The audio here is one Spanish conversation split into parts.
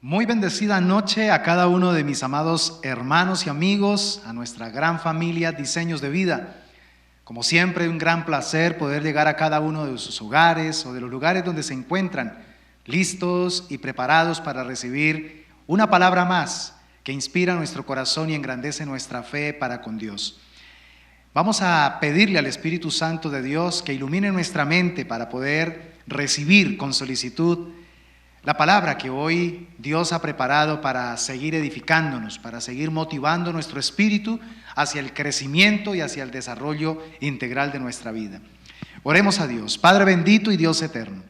Muy bendecida noche a cada uno de mis amados hermanos y amigos, a nuestra gran familia Diseños de Vida. Como siempre, un gran placer poder llegar a cada uno de sus hogares o de los lugares donde se encuentran, listos y preparados para recibir una palabra más que inspira nuestro corazón y engrandece nuestra fe para con Dios. Vamos a pedirle al Espíritu Santo de Dios que ilumine nuestra mente para poder recibir con solicitud la palabra que hoy Dios ha preparado para seguir edificándonos, para seguir motivando nuestro espíritu hacia el crecimiento y hacia el desarrollo integral de nuestra vida. Oremos a Dios. Padre bendito y Dios eterno,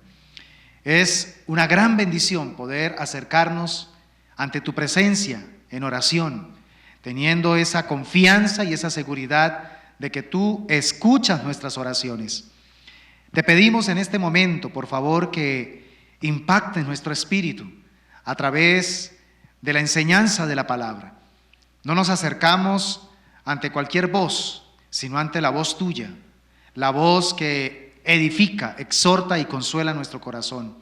es una gran bendición poder acercarnos ante tu presencia en oración, teniendo esa confianza y esa seguridad de que tú escuchas nuestras oraciones. Te pedimos en este momento, por favor, que impacte nuestro espíritu a través de la enseñanza de la palabra. No nos acercamos ante cualquier voz, sino ante la voz tuya, la voz que edifica, exhorta y consuela nuestro corazón.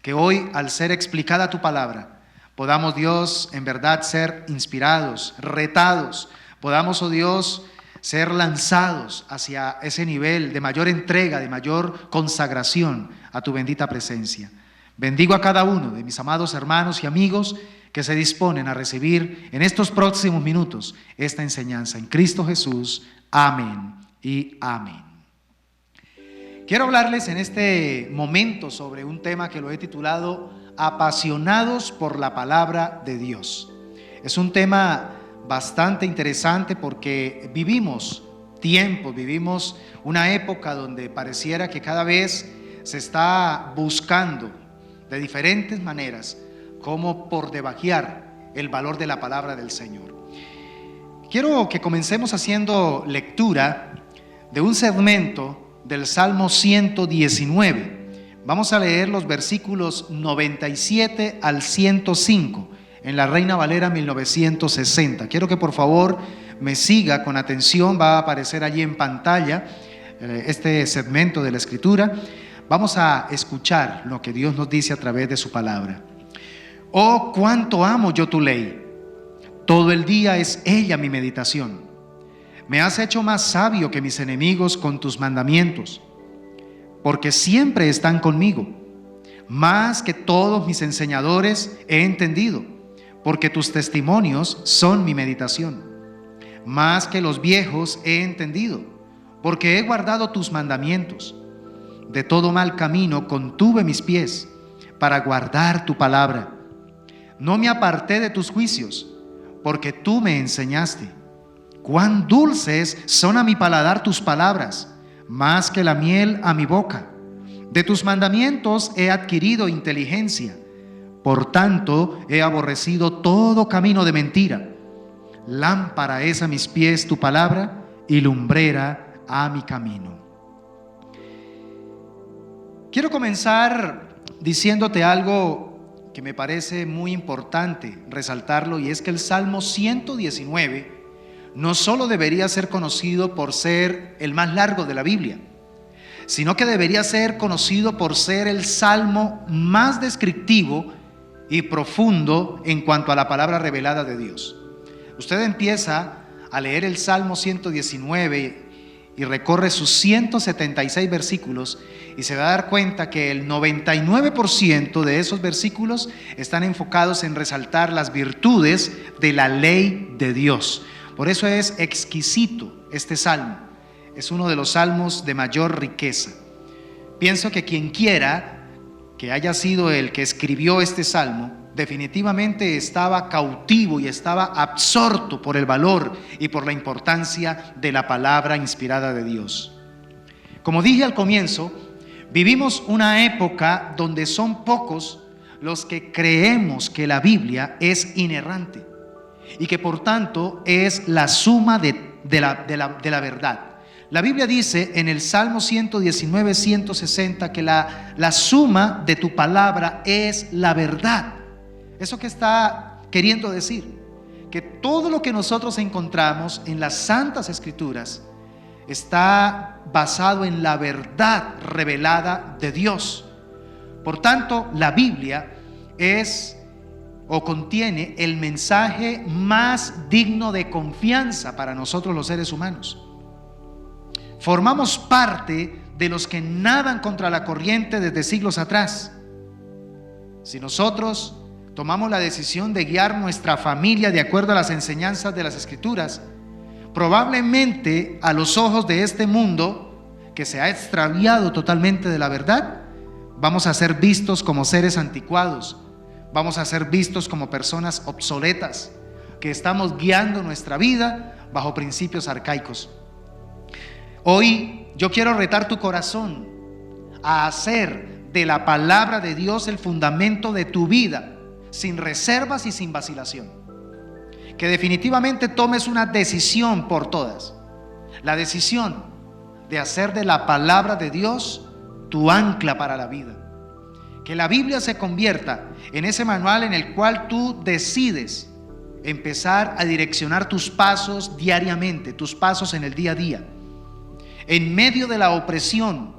Que hoy, al ser explicada tu palabra, podamos, Dios, en verdad ser inspirados, retados, podamos, oh Dios, ser lanzados hacia ese nivel de mayor entrega, de mayor consagración a tu bendita presencia. Bendigo a cada uno de mis amados hermanos y amigos que se disponen a recibir en estos próximos minutos esta enseñanza. En Cristo Jesús, amén y amén. Quiero hablarles en este momento sobre un tema que lo he titulado Apasionados por la Palabra de Dios. Es un tema bastante interesante porque vivimos una época donde pareciera que cada vez se está buscando de diferentes maneras cómo por debajear el valor de la palabra del Señor. Quiero que comencemos haciendo lectura de un segmento del Salmo 119. Vamos a leer los versículos 97 al 105 en la Reina Valera 1960. Quiero que por favor me siga con atención. Va a aparecer allí en pantalla este segmento de la Escritura. Vamos a escuchar lo que Dios nos dice a través de su palabra. Oh, cuánto amo yo tu ley. Todo el día es ella mi meditación. Me has hecho más sabio que mis enemigos con tus mandamientos, porque siempre están conmigo. Más que todos mis enseñadores he entendido, porque tus testimonios son mi meditación. Más que los viejos he entendido, porque he guardado tus mandamientos. De todo mal camino contuve mis pies para guardar tu palabra. No me aparté de tus juicios, porque tú me enseñaste. Cuán dulces son a mi paladar tus palabras, más que la miel a mi boca. De tus mandamientos he adquirido inteligencia. Por tanto, he aborrecido todo camino de mentira. Lámpara es a mis pies tu palabra y lumbrera a mi camino. Quiero comenzar diciéndote algo que me parece muy importante resaltarlo, y es que el Salmo 119 no solo debería ser conocido por ser el más largo de la Biblia, sino que debería ser conocido por ser el salmo más descriptivo y profundo en cuanto a la palabra revelada de Dios. Usted empieza a leer el Salmo 119 y recorre sus 176 versículos y se va a dar cuenta que el 99% de esos versículos están enfocados en resaltar las virtudes de la ley de Dios. Por eso es exquisito este salmo. Es uno de los salmos de mayor riqueza. Pienso que quien quiera que haya sido el que escribió este salmo, definitivamente estaba cautivo y estaba absorto por el valor y por la importancia de la palabra inspirada de Dios. Como dije al comienzo, vivimos una época donde son pocos los que creemos que la Biblia es inerrante y que por tanto es la suma de la verdad. La Biblia dice en el Salmo 119, 160 que la suma de tu palabra es la verdad. ¿Eso qué está queriendo decir? Que todo lo que nosotros encontramos en las Santas Escrituras está basado en la verdad revelada de Dios. Por tanto, la Biblia es o contiene el mensaje más digno de confianza para nosotros los seres humanos. Formamos parte de los que nadan contra la corriente desde siglos atrás. Si nosotros tomamos la decisión de guiar nuestra familia de acuerdo a las enseñanzas de las Escrituras, probablemente a los ojos de este mundo que se ha extraviado totalmente de la verdad, vamos a ser vistos como seres anticuados, vamos a ser vistos como personas obsoletas, que estamos guiando nuestra vida bajo principios arcaicos. Hoy yo quiero retar tu corazón a hacer de la palabra de Dios el fundamento de tu vida, sin reservas y sin vacilación. Que definitivamente tomes una decisión por todas, la decisión de hacer de la palabra de Dios tu ancla para la vida. Que la Biblia se convierta en ese manual en el cual tú decides empezar a direccionar tus pasos diariamente, tus pasos en el día a día. En medio de la opresión,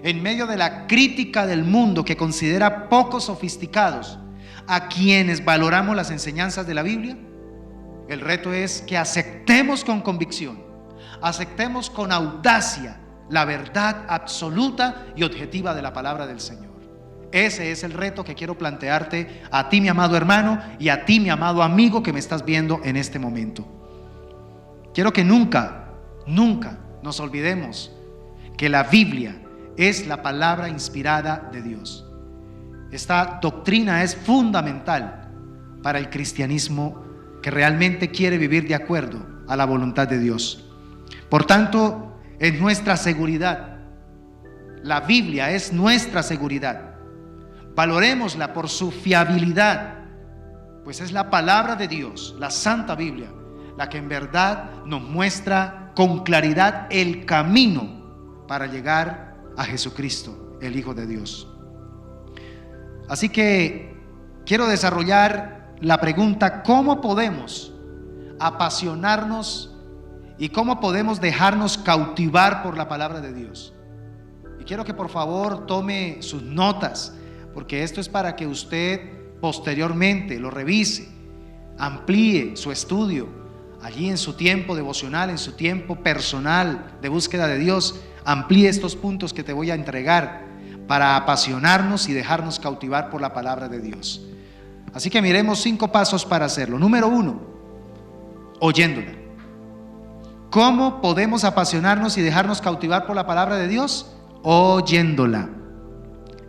en medio de la crítica del mundo que considera poco sofisticados a quienes valoramos las enseñanzas de la Biblia, el reto es que aceptemos con convicción, aceptemos con audacia la verdad absoluta y objetiva de la palabra del Señor. Ese es el reto que quiero plantearte a ti, mi amado hermano, y a ti, mi amado amigo que me estás viendo en este momento. Quiero que nunca nos olvidemos que la Biblia es la palabra inspirada de Dios. Esta doctrina es fundamental para el cristianismo que realmente quiere vivir de acuerdo a la voluntad de Dios. Por tanto, es nuestra seguridad. La Biblia es nuestra seguridad. Valorémosla por su fiabilidad, pues es la palabra de Dios, la Santa Biblia, la que en verdad nos muestra con claridad el camino para llegar a Jesucristo, el Hijo de Dios. Así que quiero desarrollar la pregunta: ¿cómo podemos apasionarnos y cómo podemos dejarnos cautivar por la palabra de Dios? Y quiero que por favor tome sus notas, porque esto es para que usted posteriormente lo revise, amplíe su estudio allí en su tiempo devocional, en su tiempo personal de búsqueda de Dios. Amplíe estos puntos que te voy a entregar para apasionarnos y dejarnos cautivar por la palabra de Dios. Así que miremos 5 pasos para hacerlo. Número 1, oyéndola. ¿Cómo podemos apasionarnos y dejarnos cautivar por la palabra de Dios? Oyéndola.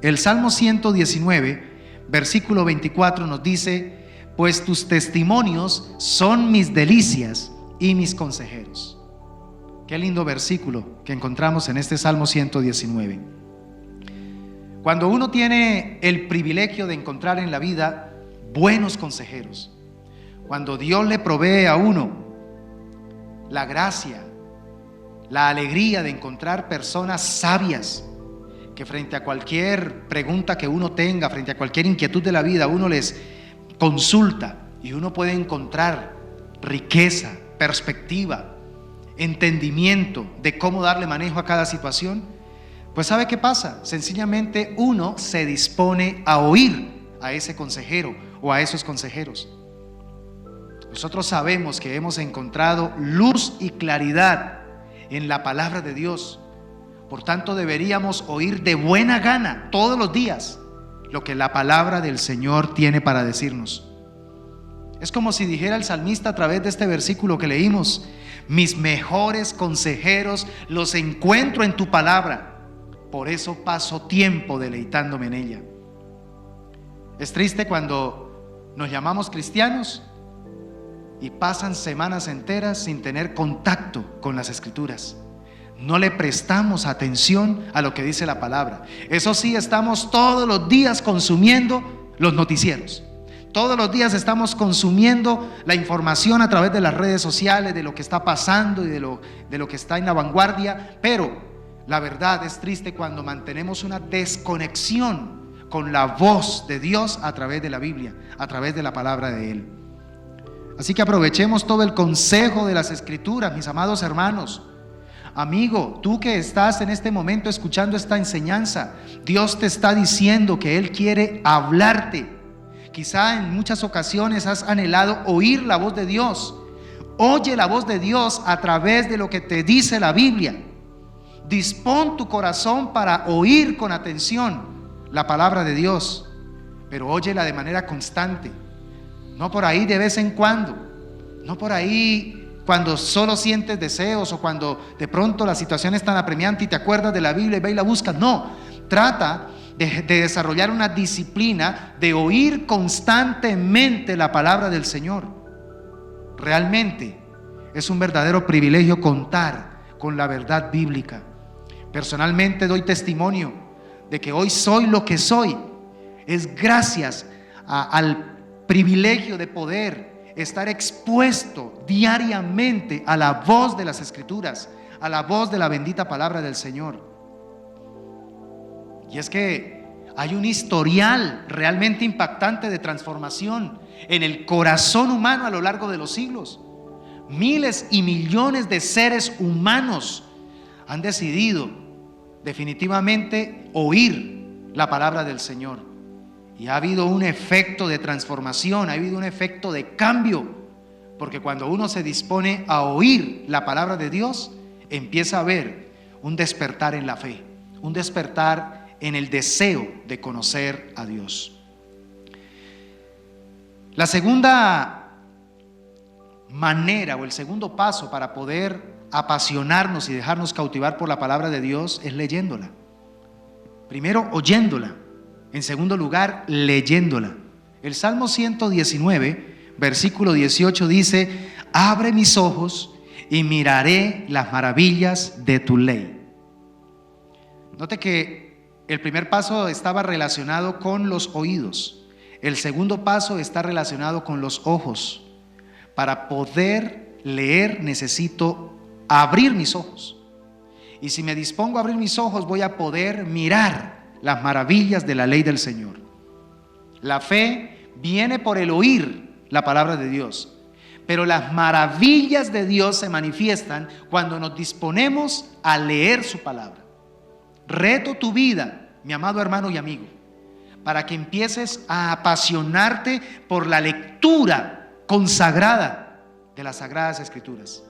El Salmo 119, versículo 24 nos dice: pues tus testimonios son mis delicias y mis consejeros. Qué lindo versículo que encontramos en este Salmo 119. Cuando uno tiene el privilegio de encontrar en la vida buenos consejeros, cuando Dios le provee a uno la gracia, la alegría de encontrar personas sabias, que frente a cualquier pregunta que uno tenga, frente a cualquier inquietud de la vida, uno les consulta y uno puede encontrar riqueza, perspectiva, entendimiento de cómo darle manejo a cada situación. Pues ¿sabe qué pasa? Sencillamente uno se dispone a oír a ese consejero o a esos consejeros. Nosotros sabemos que hemos encontrado luz y claridad en la palabra de Dios. Por tanto, deberíamos oír de buena gana todos los días lo que la palabra del Señor tiene para decirnos. Es como si dijera el salmista a través de este versículo que leímos: mis mejores consejeros los encuentro en tu palabra, por eso paso tiempo deleitándome en ella. Es triste cuando nos llamamos cristianos y pasan semanas enteras sin tener contacto con las Escrituras. No le prestamos atención a lo que dice la palabra. Eso sí, estamos todos los días consumiendo los noticieros. Todos los días estamos consumiendo la información a través de las redes sociales, de lo que está pasando y de lo que está en la vanguardia. Pero la verdad es triste cuando mantenemos una desconexión con la voz de Dios a través de la Biblia, a través de la palabra de Él. Así que aprovechemos todo el consejo de las Escrituras, mis amados hermanos. Amigo, tú que estás en este momento escuchando esta enseñanza, Dios te está diciendo que Él quiere hablarte, quizá en muchas ocasiones has anhelado oír la voz de Dios. Oye la voz de Dios a través de lo que te dice la Biblia. Dispón tu corazón para oír con atención la palabra de Dios, pero óyela de manera constante, no por ahí de vez en cuando, no por ahí cuando solo sientes deseos o cuando de pronto la situación es tan apremiante y te acuerdas de la Biblia y ve y la buscas. No, trata de desarrollar una disciplina de oír constantemente la palabra del Señor. Realmente es un verdadero privilegio contar con la verdad bíblica. Personalmente doy testimonio de que hoy soy lo que soy. Es gracias al privilegio de poder estar expuesto diariamente a la voz de las Escrituras, a la voz de la bendita palabra del Señor. Y es que hay un historial realmente impactante de transformación en el corazón humano a lo largo de los siglos. Miles y millones de seres humanos han decidido definitivamente oír la palabra del Señor. Y ha habido un efecto de transformación, ha habido un efecto de cambio, porque cuando uno se dispone a oír la palabra de Dios, empieza a haber un despertar en la fe, un despertar en el deseo de conocer a Dios. La segunda manera o el segundo paso para poder apasionarnos y dejarnos cautivar por la palabra de Dios es leyéndola. Primero, oyéndola. En segundo lugar, leyéndola. El Salmo 119, versículo 18 dice: abre mis ojos y miraré las maravillas de tu ley. Note que el primer paso estaba relacionado con los oídos. El segundo paso está relacionado con los ojos. Para poder leer necesito abrir mis ojos. Y si me dispongo a abrir mis ojos, voy a poder mirar las maravillas de la ley del Señor. La fe viene por el oír la palabra de Dios, pero las maravillas de Dios se manifiestan cuando nos disponemos a leer su palabra. Reto tu vida, mi amado hermano y amigo, para que empieces a apasionarte por la lectura consagrada de las Sagradas Escrituras.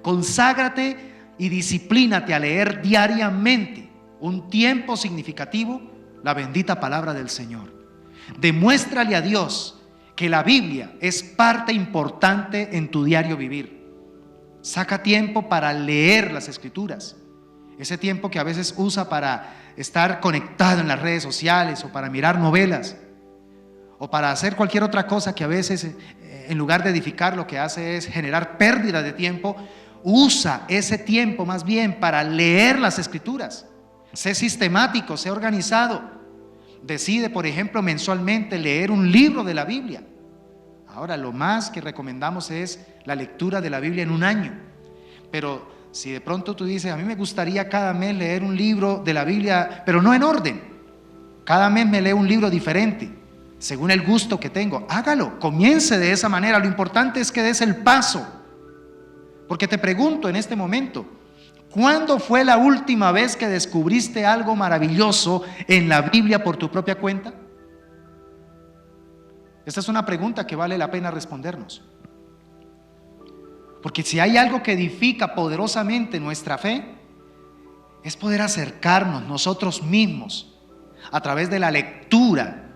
Conságrate y disciplínate a leer diariamente un tiempo significativo la bendita palabra del Señor. Demuéstrale a Dios que la Biblia es parte importante en tu diario vivir. Saca tiempo para leer las Escrituras. Ese tiempo que a veces usa para estar conectado en las redes sociales o para mirar novelas o para hacer cualquier otra cosa que a veces en lugar de edificar lo que hace es generar pérdida de tiempo. Usa ese tiempo más bien para leer las Escrituras. Sé sistemático, sé organizado. Decide, por ejemplo, mensualmente leer un libro de la Biblia. Ahora, lo más que recomendamos es la lectura de la Biblia en un año. Pero si de pronto tú dices: a mí me gustaría cada mes leer un libro de la Biblia, pero no en orden. Cada mes me leo un libro diferente, según el gusto que tengo. Hágalo, comience de esa manera. Lo importante es que des el paso. Porque te pregunto en este momento: ¿cuándo fue la última vez que descubriste algo maravilloso en la Biblia por tu propia cuenta? Esta es una pregunta que vale la pena respondernos. Porque si hay algo que edifica poderosamente nuestra fe, es poder acercarnos nosotros mismos a través de la lectura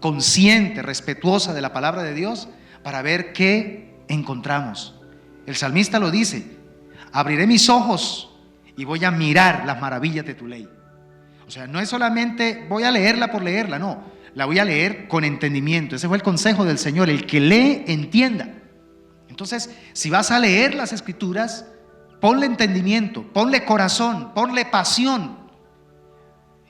consciente, respetuosa de la palabra de Dios, para ver qué encontramos. El salmista lo dice: abriré mis ojos y voy a mirar las maravillas de tu ley. O sea, no es solamente voy a leerla por leerla, no, la voy a leer con entendimiento. Ese fue el consejo del Señor: el que lee, entienda. Entonces, si vas a leer las Escrituras, ponle entendimiento, ponle corazón, ponle pasión.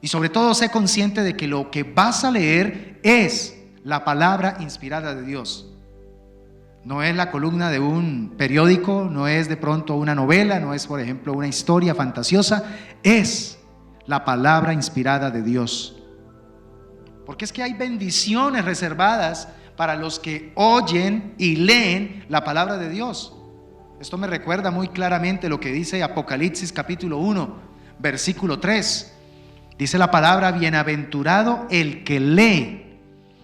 Y sobre todo, sé consciente de que lo que vas a leer es la palabra inspirada de Dios. No es la columna de un periódico, no es de pronto una novela, no es, por ejemplo, una historia fantasiosa. Es la palabra inspirada de Dios. Porque es que hay bendiciones reservadas para los que oyen y leen la palabra de Dios. Esto me recuerda muy claramente lo que dice Apocalipsis capítulo 1, versículo 3. Dice la palabra: bienaventurado el que lee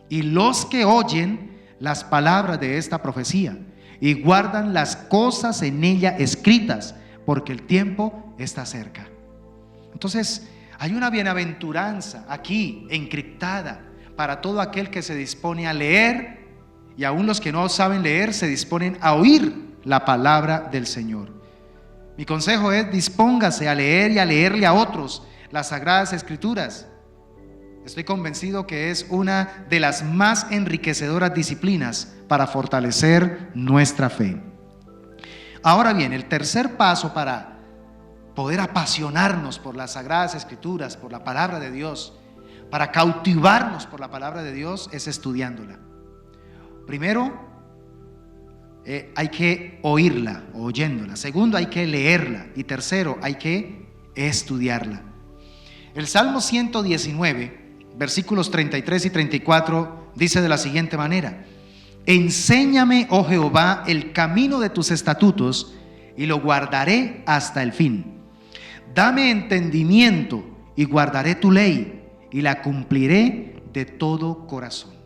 y los que oyen las palabras de esta profecía y guardan las cosas en ella escritas, porque el tiempo está cerca. Entonces, hay una bienaventuranza aquí encriptada para todo aquel que se dispone a leer, y aún los que no saben leer se disponen a oír la palabra del Señor. Mi consejo es: dispóngase a leer y a leerle a otros las Sagradas Escrituras. Estoy convencido que es una de las más enriquecedoras disciplinas para fortalecer nuestra fe. Ahora bien, el tercer paso para poder apasionarnos por las Sagradas Escrituras, por la palabra de Dios, para cautivarnos por la palabra de Dios, es estudiándola. Primero, hay que oírla, oyéndola. Segundo, hay que leerla. Y tercero, hay que estudiarla. El Salmo 119, versículos 33 y 34, dice de la siguiente manera: enséñame, oh Jehová, el camino de tus estatutos, y lo guardaré hasta el fin. Dame entendimiento, y guardaré tu ley, y la cumpliré de todo corazón.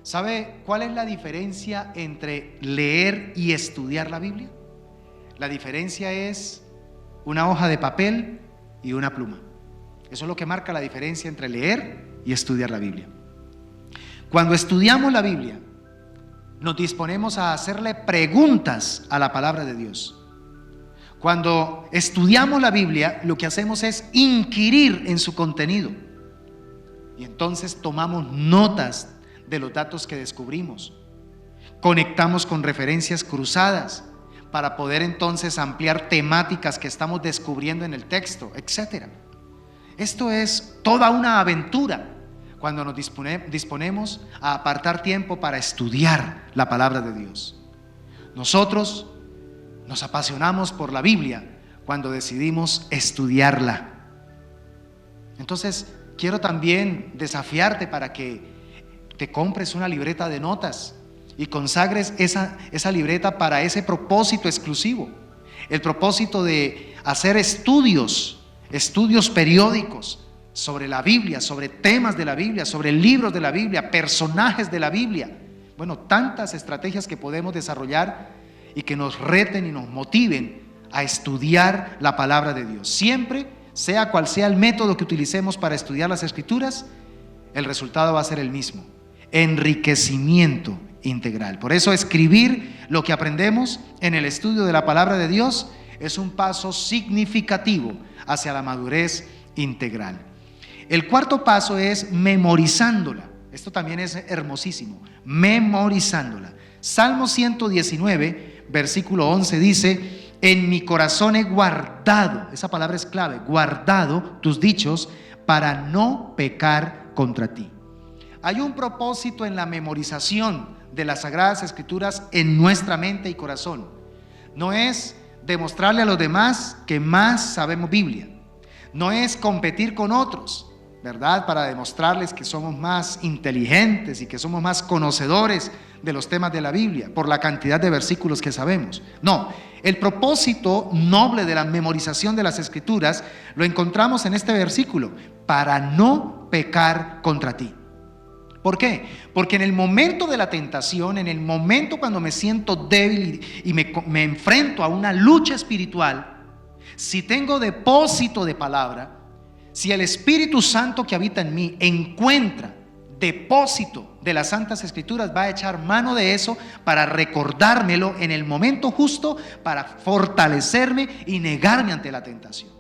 ¿Sabe cuál es la diferencia entre leer y estudiar la Biblia? La diferencia es una hoja de papel y una pluma. Eso es lo que marca la diferencia entre leer y estudiar la Biblia. Cuando estudiamos la Biblia, nos disponemos a hacerle preguntas a la palabra de Dios. Cuando estudiamos la Biblia, lo que hacemos es inquirir en su contenido. Y entonces tomamos notas de los datos que descubrimos. Conectamos con referencias cruzadas para poder entonces ampliar temáticas que estamos descubriendo en el texto, etc. Esto es toda una aventura cuando nos disponemos a apartar tiempo para estudiar la palabra de Dios. Nosotros nos apasionamos por la Biblia cuando decidimos estudiarla. Entonces, quiero también desafiarte para que te compres una libreta de notas y consagres esa libreta para ese propósito exclusivo. El propósito de hacer estudios periódicos sobre la Biblia, sobre temas de la Biblia, sobre libros de la Biblia, personajes de la Biblia. Bueno, tantas estrategias que podemos desarrollar y que nos reten y nos motiven a estudiar la palabra de Dios. Siempre, sea cual sea el método que utilicemos para estudiar las Escrituras, el resultado va a ser el mismo: enriquecimiento integral. Por eso, escribir lo que aprendemos en el estudio de la palabra de Dios es un paso significativo hacia la madurez integral. El cuarto paso es memorizándola. Esto también es hermosísimo, memorizándola. Salmo 119, versículo 11 dice: en mi corazón he guardado, esa palabra es clave, guardado tus dichos para no pecar contra ti. Hay un propósito en la memorización de las Sagradas Escrituras en nuestra mente y corazón. No es demostrarle a los demás que más sabemos Biblia. No es competir con otros, ¿verdad?, para demostrarles que somos más inteligentes y que somos más conocedores de los temas de la Biblia por la cantidad de versículos que sabemos. No, el propósito noble de la memorización de las Escrituras lo encontramos en este versículo: para no pecar contra ti. ¿Por qué? Porque en el momento de la tentación, en el momento cuando me siento débil y me enfrento a una lucha espiritual, si tengo depósito de palabra, si el Espíritu Santo que habita en mí encuentra depósito de las Santas Escrituras, va a echar mano de eso para recordármelo en el momento justo, para fortalecerme y negarme ante la tentación.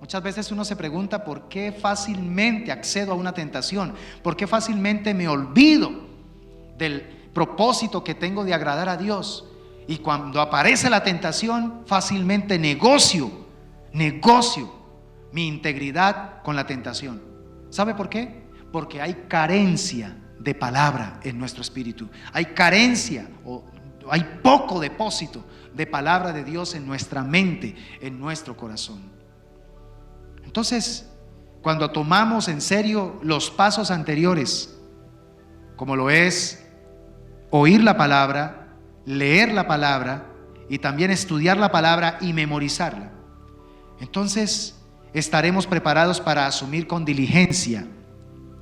Muchas veces uno se pregunta: ¿por qué fácilmente accedo a una tentación? ¿Por qué fácilmente me olvido del propósito que tengo de agradar a Dios? Y cuando aparece la tentación, fácilmente negocio mi integridad con la tentación. ¿Sabe por qué? Porque hay carencia de palabra en nuestro espíritu. Hay carencia o hay poco depósito de palabra de Dios en nuestra mente, en nuestro corazón. Entonces, cuando tomamos en serio los pasos anteriores, como lo es oír la palabra, leer la palabra y también estudiar la palabra y memorizarla, entonces estaremos preparados para asumir con diligencia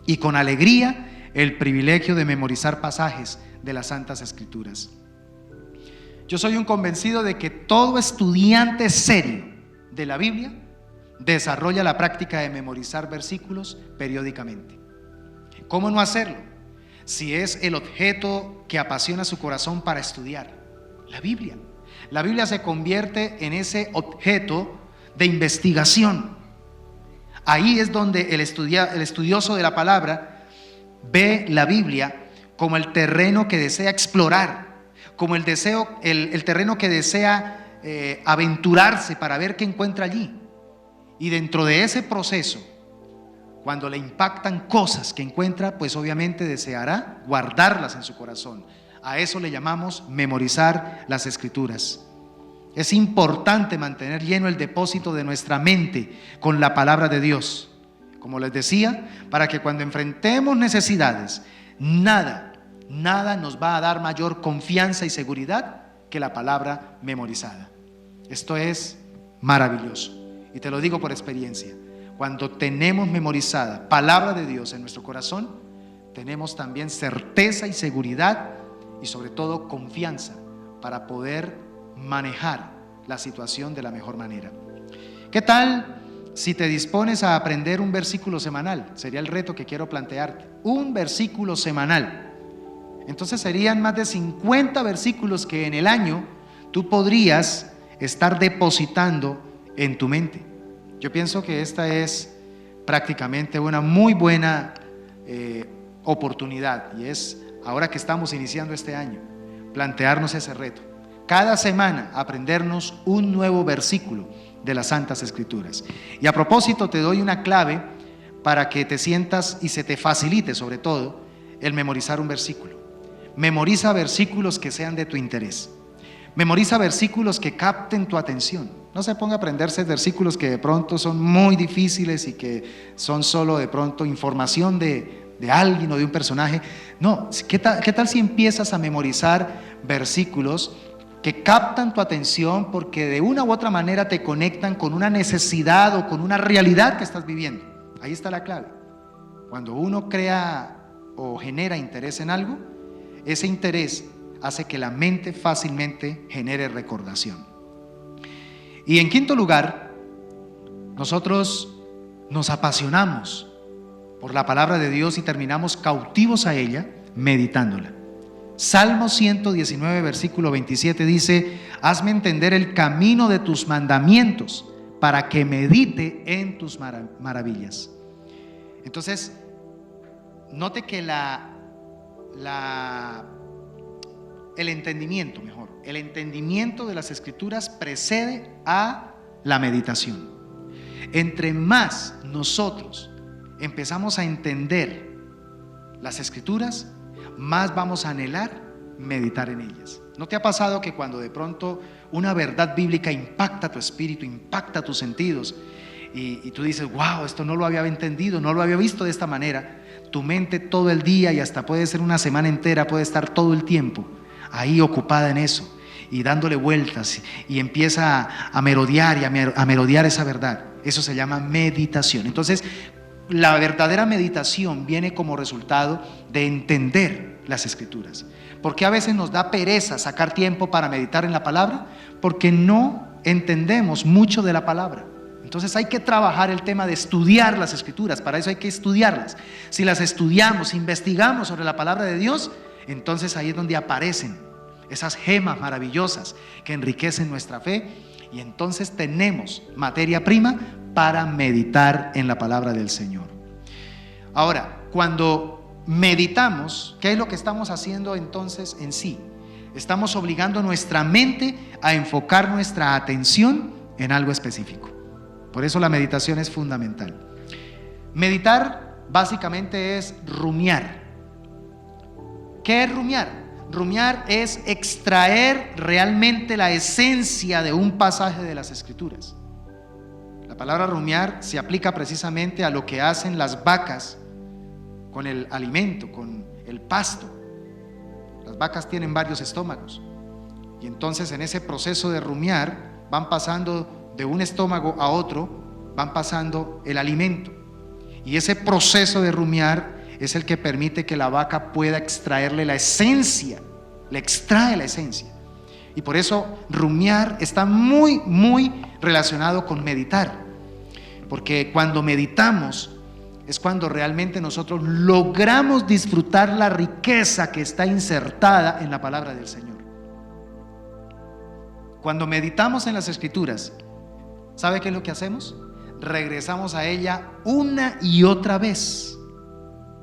y con alegría el privilegio de memorizar pasajes de las Santas Escrituras. Yo soy un convencido de que todo estudiante serio de la Biblia desarrolla la práctica de memorizar versículos periódicamente. ¿Cómo no hacerlo? Si es el objeto que apasiona su corazón para estudiar, la Biblia. La Biblia se convierte en ese objeto de investigación. Ahí es donde el estudioso de la palabra ve la Biblia como el terreno que desea explorar, como el terreno que desea aventurarse para ver qué encuentra allí. Y dentro de ese proceso, cuando le impactan cosas que encuentra, pues obviamente deseará guardarlas en su corazón. A eso le llamamos memorizar las Escrituras. Es importante mantener lleno el depósito de nuestra mente con la palabra de Dios. Como les decía, para que cuando enfrentemos necesidades, nada nos va a dar mayor confianza y seguridad que la palabra memorizada. Esto es maravilloso. Y te lo digo por experiencia. Cuando tenemos memorizada palabra de Dios en nuestro corazón, tenemos también certeza y seguridad y sobre todo confianza para poder manejar la situación de la mejor manera. ¿Qué tal si te dispones a aprender un versículo semanal? Sería el reto que quiero plantearte. Un versículo semanal. Entonces serían más de 50 versículos que en el año tú podrías estar depositando en tu mente. Yo pienso que esta es prácticamente una muy buena oportunidad, y es ahora que estamos iniciando este año, plantearnos ese reto. Cada semana aprendernos un nuevo versículo de las Santas Escrituras. Y a propósito te doy una clave para que te sientas y se te facilite sobre todo el memorizar un versículo. Memoriza versículos que sean de tu interés. Memoriza versículos que capten tu atención. No se ponga a aprenderse versículos que de pronto son muy difíciles y que son solo de pronto información de alguien o de un personaje. No, ¿qué tal si empiezas a memorizar versículos que captan tu atención porque de una u otra manera te conectan con una necesidad o con una realidad que estás viviendo? Ahí está la clave. Cuando uno crea o genera interés en algo, ese interés hace que la mente fácilmente genere recordación. Y en quinto lugar, nosotros nos apasionamos por la palabra de Dios y terminamos cautivos a ella meditándola. Salmo 119, versículo 27 dice: hazme entender el camino de tus mandamientos para que medite en tus maravillas. Entonces, note que el entendimiento de las Escrituras precede a la meditación. Entre más nosotros empezamos a entender las Escrituras, más vamos a anhelar meditar en ellas. ¿No te ha pasado que cuando de pronto una verdad bíblica impacta tu espíritu, impacta tus sentidos y tú dices: wow, esto no lo había entendido, no lo había visto de esta manera? Tu mente todo el día y hasta puede ser una semana entera, puede estar todo el tiempo ahí ocupada en eso y dándole vueltas, y empieza a merodear y a merodear esa verdad. Eso se llama meditación. Entonces, la verdadera meditación viene como resultado de entender las Escrituras. ¿Por qué a veces nos da pereza sacar tiempo para meditar en la palabra? Porque no entendemos mucho de la palabra. Entonces hay que trabajar el tema de estudiar las Escrituras. Para eso hay que estudiarlas. Si las estudiamos, investigamos sobre la palabra de Dios, entonces ahí es donde aparecen esas gemas maravillosas que enriquecen nuestra fe, y entonces tenemos materia prima para meditar en la palabra del Señor. Ahora, cuando meditamos, ¿qué es lo que estamos haciendo entonces en sí? Estamos obligando nuestra mente a enfocar nuestra atención en algo específico. Por eso la meditación es fundamental. Meditar básicamente es rumiar. ¿Qué es rumiar? Rumiar es extraer realmente la esencia de un pasaje de las Escrituras. La palabra rumiar se aplica precisamente a lo que hacen las vacas con el alimento, con el pasto. Las vacas tienen varios estómagos, y entonces en ese proceso de rumiar van pasando de un estómago a otro, van pasando el alimento. Y ese proceso de rumiar es el que permite que la vaca pueda extraerle la esencia, le extrae la esencia. Y por eso rumiar está muy, muy relacionado con meditar. Porque cuando meditamos es cuando realmente nosotros logramos disfrutar la riqueza que está insertada en la palabra del Señor. Cuando meditamos en las Escrituras, ¿sabe qué es lo que hacemos? Regresamos a ella una y otra vez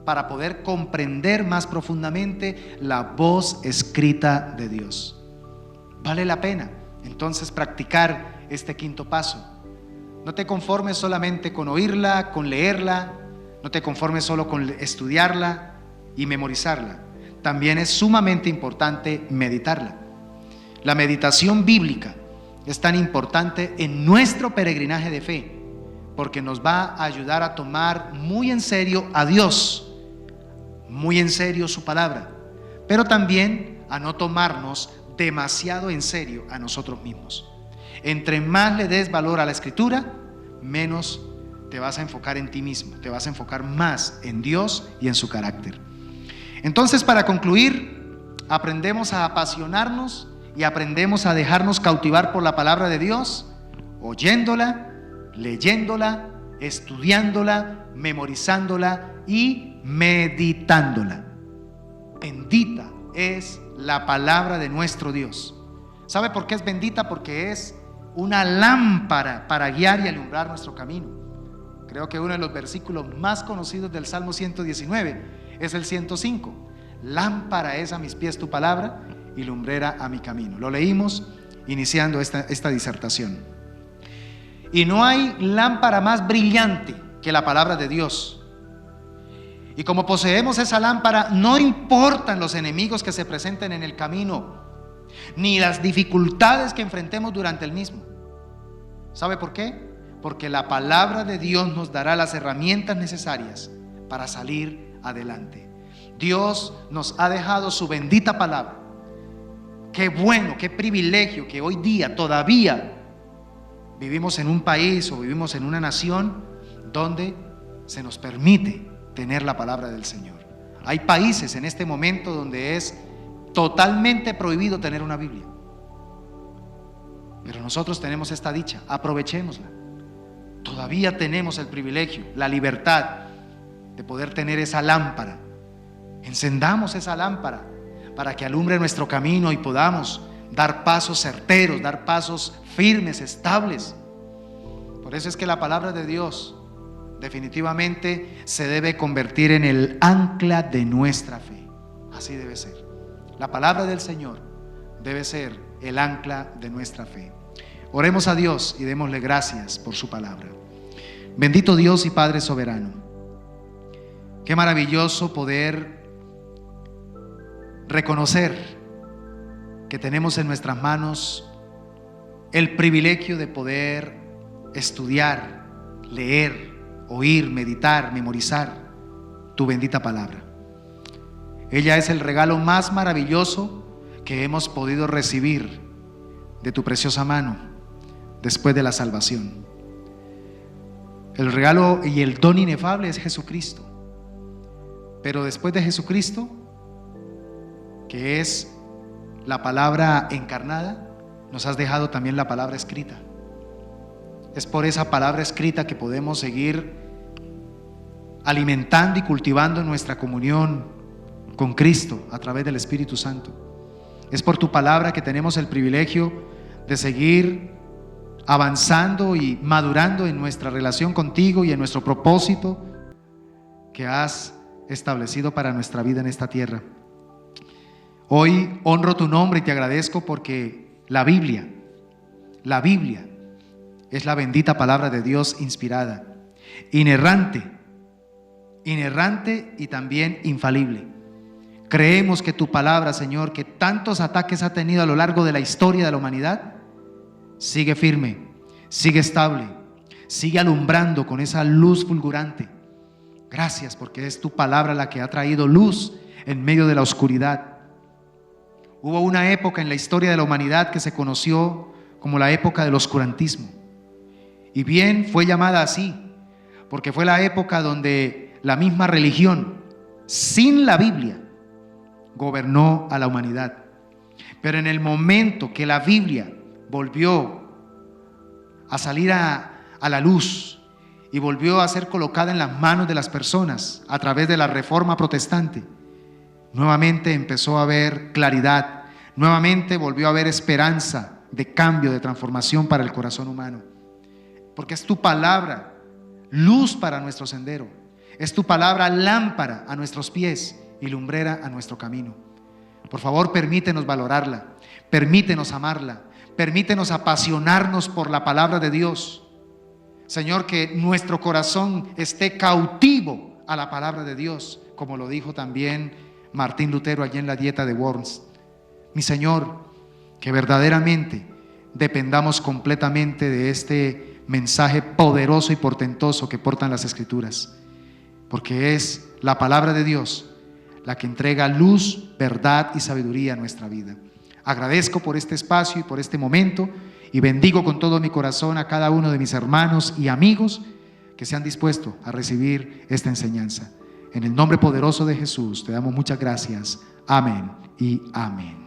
para poder comprender más profundamente la voz escrita de Dios. Vale la pena entonces practicar este quinto paso. No te conformes solamente con oírla, con leerla, no te conformes solo con estudiarla y memorizarla. También es sumamente importante meditarla. La meditación bíblica es tan importante en nuestro peregrinaje de fe, porque nos va a ayudar a tomar muy en serio a Dios, muy en serio su palabra, pero también a no tomarnos demasiado en serio a nosotros mismos. Entre más le des valor a la Escritura, menos te vas a enfocar en ti mismo, te vas a enfocar más en Dios y en su carácter. Entonces, para concluir, aprendemos a apasionarnos y aprendemos a dejarnos cautivar por la palabra de Dios, oyéndola, leyéndola, estudiándola, memorizándola y meditándola. Bendita es la palabra de nuestro Dios. ¿Sabe por qué es bendita? Porque es una lámpara para guiar y alumbrar nuestro camino. Creo que uno de los versículos más conocidos del Salmo 119 es el 105. Lámpara es a mis pies tu palabra y lumbrera a mi camino. Lo leímos iniciando esta disertación. Y no hay lámpara más brillante que la palabra de Dios. Y como poseemos esa lámpara, no importan los enemigos que se presenten en el camino, ni las dificultades que enfrentemos durante el mismo. ¿Sabe por qué? Porque la palabra de Dios nos dará las herramientas necesarias para salir adelante. Dios nos ha dejado su bendita palabra. Qué bueno, qué privilegio que hoy día todavía vivimos en un país o vivimos en una nación donde se nos permite tener la palabra del Señor. Hay países en este momento donde es totalmente prohibido tener una Biblia. Pero nosotros tenemos esta dicha, aprovechémosla. Todavía tenemos el privilegio, la libertad de poder tener esa lámpara. Encendamos esa lámpara para que alumbre nuestro camino y podamos dar pasos certeros, dar pasos firmes, estables. Por eso es que la palabra de Dios definitivamente se debe convertir en el ancla de nuestra fe. Así debe ser. La palabra del Señor debe ser el ancla de nuestra fe. Oremos a Dios y démosle gracias por su palabra. Bendito Dios y Padre soberano, qué maravilloso poder reconocer que tenemos en nuestras manos el privilegio de poder estudiar, leer, oír, meditar, memorizar tu bendita palabra. Ella es el regalo más maravilloso que hemos podido recibir de tu preciosa mano después de la salvación. El regalo y el don inefable es Jesucristo. Pero después de Jesucristo, que es la palabra encarnada, nos has dejado también la palabra escrita. Es por esa palabra escrita que podemos seguir alimentando y cultivando nuestra comunión con Cristo a través del Espíritu Santo. Es por tu palabra que tenemos el privilegio de seguir avanzando y madurando en nuestra relación contigo y en nuestro propósito que has establecido para nuestra vida en esta tierra. Hoy honro tu nombre y te agradezco porque la Biblia es la bendita palabra de Dios inspirada, inerrante y también infalible. Creemos que tu palabra, Señor, que tantos ataques ha tenido a lo largo de la historia de la humanidad, sigue firme, sigue estable, sigue alumbrando con esa luz fulgurante. Gracias porque es tu palabra la que ha traído luz en medio de la oscuridad. Hubo una época en la historia de la humanidad que se conoció como la época del oscurantismo. Y bien fue llamada así, porque fue la época donde la misma religión, sin la Biblia, gobernó a la humanidad. Pero en el momento que la Biblia volvió a salir a la luz y volvió a ser colocada en las manos de las personas a través de la Reforma Protestante, nuevamente empezó a haber claridad, nuevamente volvió a haber esperanza de cambio, de transformación para el corazón humano. Porque es tu palabra luz para nuestro sendero, es tu palabra lámpara a nuestros pies y lumbrera a nuestro camino. Por favor, permítenos valorarla, permítenos amarla, permítenos apasionarnos por la palabra de Dios. Señor, que nuestro corazón esté cautivo a la palabra de Dios, como lo dijo también Martín Lutero allí en la Dieta de Worms. Mi Señor, que verdaderamente dependamos completamente de este mensaje poderoso y portentoso que portan las Escrituras, porque es la palabra de Dios la que entrega luz, verdad y sabiduría a nuestra vida. Agradezco por este espacio y por este momento y bendigo con todo mi corazón a cada uno de mis hermanos y amigos que se han dispuesto a recibir esta enseñanza. En el nombre poderoso de Jesús te damos muchas gracias. Amén y amén.